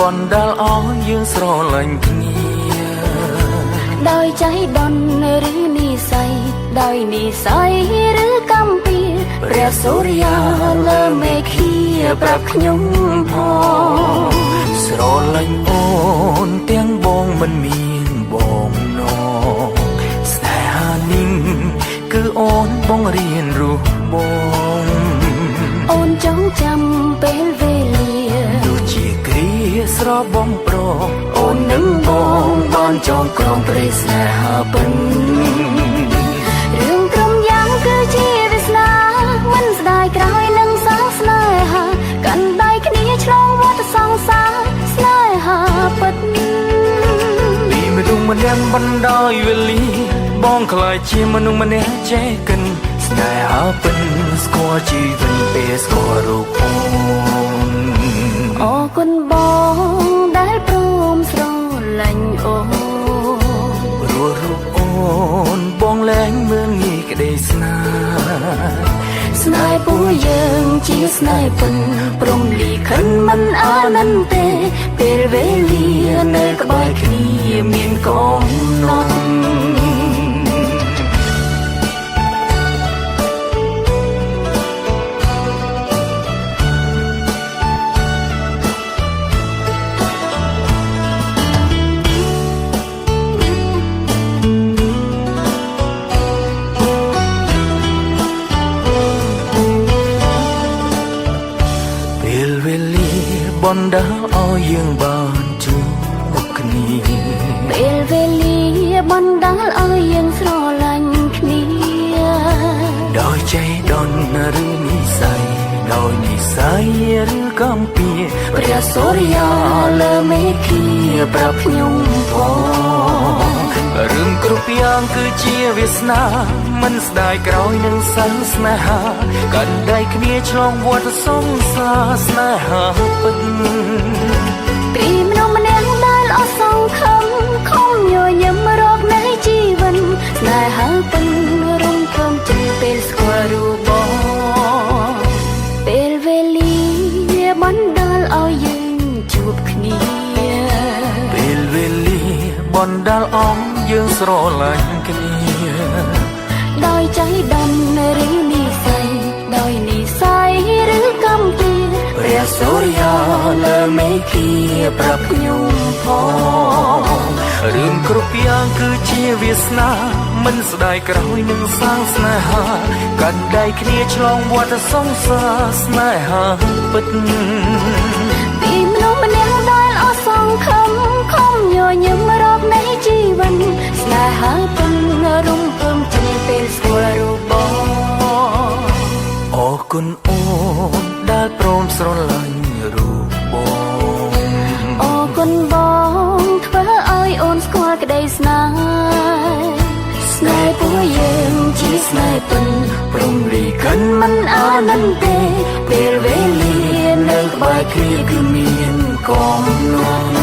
បណ្ដាលឲ្យយើងស្រឡាញ់គ្នាដោយใจដន់ឬនិស័យដោយនិស័យឬកម្មពៀព្រះសូរិយាលើមេឃាប្រាប់ខ្ញុំផងស្រឡាញ់អូនទាំងបងមិនមានបងនងស្នេហានេះគឺអូនបងរៀនរស់បងអូនចងចាំពេលវេលាដូចជាគ្រាស្របងប្រអូននឹងបងបានចងក្រងព្រៃស្នេហាពិនរឿងក្រុមយ៉ាងគឺជាវាសនាមិនស្ដាយក្រោយនឹងសាស្នេហាកាន់ដៃគ្នាឆ្លងវដ្តសង្សារស្នេហាពិតពីមនុស្សម្នាក់បណ្ដោយវេលាបងខ្លាចជាមនុស្សម្នាក់ចេះកិនស្នេហាពិនស្គាល់ជីវិតពេលស្គាល់រូបអូនអរគុណបងដែលព្រមស្រឡាញ់អូនព្រោះរូបអូនបងលែងមើលងាយក្តីស្នេហ៍ស្នេហ៍ពួកយើងជាស្នេហ៍ពិនព្រមលីខិនមិនអានន្ទទេពេលវេលានៅក្បែរគ្នាមានកំណត់បណ្ដាលឲ្យយើងបានជួបគ្នាពេលវេលាបណ្ដាលឲ្យយើងស្រឡាញ់គ្នាដោយใจដន់ឬនិស័យដោយនិស័យឬកម្មពៀព្រះសូរិយាលើមេឃាប្រាប់ខ្ញុំផងរឿងគ្រប់យ៉ាងគឺជាវាសនាមិនស្ដាយក្រោយនឹងសិលស្នេហាកាន់ដៃគ្នាឆ្លងវដ្តសង្សារស្នេហាពិតពីមនុស្សម្នាក់ដែលអស់សង្ឃឹមខំញញឹមរកនៃជីវិតស្នេហាពិតរំភើបចិត្តពេលស្គាល់រូបបងពេលវេលាបណ្ដាលឲ្យយើងជួបគ្នាពេលវេលាបណ្ដាលឲ្យយើងស្រឡាញ់គ្នាដោយใจដន់ឬនិស័យដោយនិស័យឬកម្មពៀព្រះសូរិយាលើមេឃាប្រាប់ខ្ញុំផងរឿងគ្រប់យ៉ាងគឺជាវាសនាមិនស្ដាយក្រោយនឹងសាងស្នេហាកាន់ដៃគ្នាឆ្លងវដ្តសង្សារស្នេហាពិតពីមនុស្សម្នាក់ដែលអស់សង្ឃឹមខំញញឹមរកនៃជីវិតស្នេហាពិតរំភើបចិត្តពេលស្គាល់រូបបងអរគុណអូនដែលព្រមស្រឡាញ់រូបបងអរគុណបងធ្វើឲ្យអូនស្គាល់ក្តីស្នេហ៍ស្នេហ៍ពួកយើងជាស្នេហ៍ពិតព្រមលីខិនមិនអានន្ទទេពេលវេលានៅក្បែរគ្នាគឺមានកំណត់